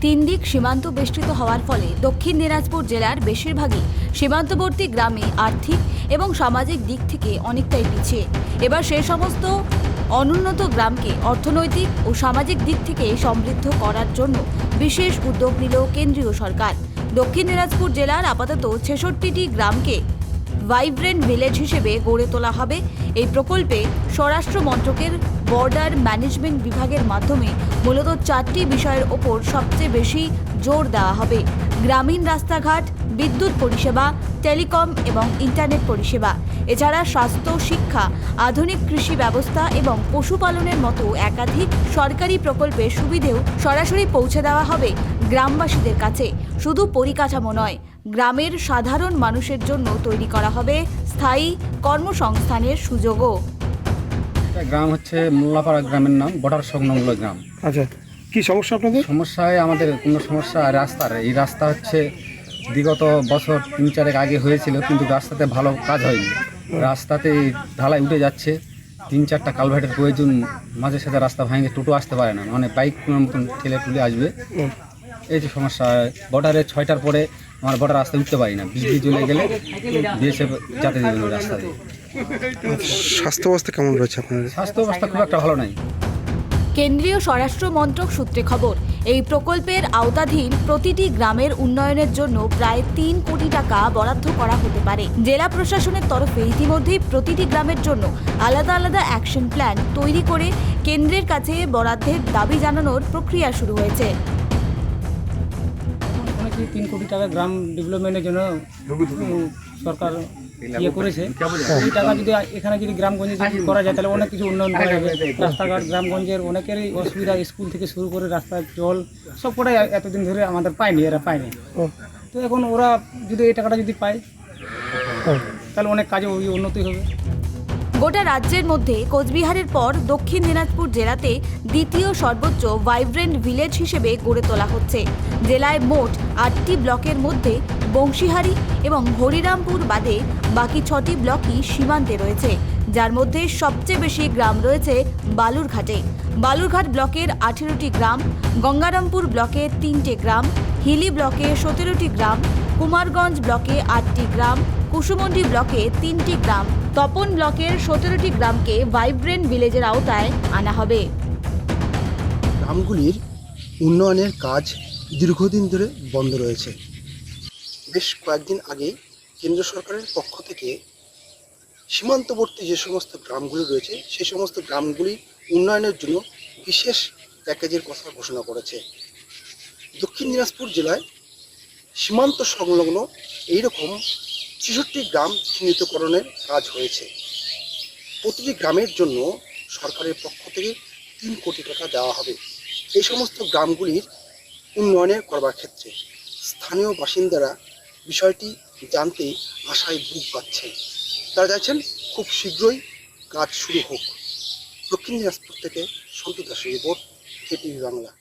তিন দিক সীমান্ত বেষ্টিত হওয়ার ফলে দক্ষিণ দিনাজপুর জেলার বেশিরভাগই সীমান্তবর্তী গ্রামে আর্থিক এবং সামাজিক দিক থেকে অনেকটাই পিছিয়ে। এবার সেই সমস্ত অনুন্নত গ্রামকে অর্থনৈতিক ও সামাজিক দিক থেকে সমৃদ্ধ করার জন্য বিশেষ উদ্যোগ নিল কেন্দ্রীয় সরকার। দক্ষিণ দিনাজপুর জেলার আপাতত ৬৬টি গ্রামকে ভাইব্রেন্ট ভিলেজ হিসেবে গড়ে তোলা হবে। এই প্রকল্পে স্বরাষ্ট্র মন্ত্রকের বর্ডার ম্যানেজমেন্ট বিভাগের মাধ্যমে মূলত 4টি বিষয়ের ওপর সবচেয়ে বেশি জোর দেওয়া হবে: গ্রামীণ রাস্তাঘাট, বিদ্যুৎ পরিষেবা, টেলিকম এবং ইন্টারনেট পরিষেবা। এছাড়া স্বাস্থ্য, শিক্ষা, আধুনিক কৃষি ব্যবস্থা এবং পশুপালনের মতো একাধিক সরকারি প্রকল্পের সুবিধেও সরাসরি পৌঁছে দেওয়া হবে গ্রামবাসীদের কাছে। শুধু পরিকাঠামো নয়, গ্রামের সাধারণ মানুষের জন্য তৈরি করা হবে স্থায়ী কর্মসংস্থানের সুযোগও। গ্রাম হচ্ছে মোল্লাপাড়া, গ্রামের নাম বর্ডার সংলগ্ন গ্রাম। আচ্ছা, কি সমস্যা আপনাদের? সমস্যা হয় আমাদের কোনো সমস্যা রাস্তার। এই রাস্তা হচ্ছে বিগত বছর 3-4 আগে হয়েছিল, কিন্তু রাস্তাতে ভালো কাজ হয়নি। রাস্তাতে ঢালাই উঠে যাচ্ছে, 3-4টা কালভার্টের প্রয়োজন। মাঝে সাথে রাস্তা ভাঙে টোটো আসতে পারে না, মানে বাইক কোনো মতন ঠেলে টুলে আসবে। এই যে সমস্যা, বর্ডারে 6টার পরে আমার বর্ডার রাস্তায় উঠতে পারি না। বিজলি চলে গেলে বিএসএফ যাতে দেবেন ওই রাস্তা দিয়ে। স্বাস্থ্য অবস্থা কেমন রয়েছে আপনাদের? স্বাস্থ্য অবস্থা খুব একটা ভালো নাই। কেন্দ্রীয় স্বরাষ্ট্র মন্ত্রক সূত্রে খবর, এই প্রকল্পের আওতাধীন প্রতিটি গ্রামের উন্নয়নের জন্য প্রায় 3 কোটি টাকা বরাদ্দ করা হতে পারে। জেলা প্রশাসনের তরফে ইতিমধ্যেই প্রতিটি গ্রামের জন্য আলাদা আলাদা অ্যাকশন প্ল্যান তৈরি করে কেন্দ্রের কাছে বরাদ্দের দাবি জানানোর প্রক্রিয়া শুরু হয়েছে। 3 কোটি টাকা গ্রাম ডেভেলপমেন্টের জন্য সরকার করেছে। এই টাকা যদি এখানে যদি গ্রামগঞ্জে যদি করা যায় তাহলে অনেক কিছু উন্নয়ন করা যাবে। রাস্তাঘাট গ্রামগঞ্জের অনেকেরই অসুবিধা, স্কুল থেকে শুরু করে রাস্তার জল সব কটাই এতদিন ধরে আমাদের পায়নি, এরা পায়নি। তো এখন ওরা যদি এই টাকাটা যদি পায় তাহলে অনেক কাজে উন্নতি হবে। গোটা রাজ্যের মধ্যে কোচবিহারের পর দক্ষিণ দিনাজপুর জেলাতে দ্বিতীয় সর্বোচ্চ ভাইব্রেন্ট ভিলেজ হিসেবে গড়ে তোলা হচ্ছে। জেলায় মোট 8টি ব্লকের মধ্যে বংশীহারি এবং হরিরামপুর বাদে বাকি 6টি ব্লকই সীমান্তে রয়েছে, যার মধ্যে সবচেয়ে বেশি গ্রাম রয়েছে বালুরঘাটে। বালুরঘাট ব্লকের 18টি গ্রাম, গঙ্গারামপুর ব্লকে 3টে গ্রাম, হিলি ব্লকে 17টি গ্রাম, কুমারগঞ্জ ব্লকে 8টি গ্রাম, কুসুমন্ডি ব্লকে 3টি গ্রাম, তপন ব্লকের 17টি গ্রামকে ভাইব্রেন্ট ভিলেজের আওতায় আনা হবে। গ্রামগুলির উন্নয়নের কাজ দীর্ঘদিন ধরে বন্ধ রয়েছে। বেশ কয়েকদিন আগে কেন্দ্র সরকারের পক্ষ থেকে সীমান্তবর্তী যে সমস্ত গ্রামগুলি রয়েছে সেই সমস্ত গ্রামগুলি উন্নয়নের জন্য বিশেষ প্যাকেজের কথা ঘোষণা করেছে। দক্ষিণ দিনাজপুর জেলায় সীমান্ত সংলগ্ন এইরকম ৬৬টি গ্রাম চিহ্নিতকরণের কাজ হয়েছে। প্রতিটি গ্রামের জন্য সরকারের পক্ষ থেকে 3 কোটি টাকা দেওয়া হবে এই সমস্ত গ্রামগুলির উন্নয়নের করবার ক্ষেত্রে। স্থানীয় বাসিন্দারা বিষয়টি জানতে আশায় বুক বাঁধছেন। তারা চাইছেন খুব শীঘ্রই কাজ শুরু হোক। দক্ষিণ দিনাজপুর থেকে সন্তু দাসের রিপোর্ট, KTV বাংলা।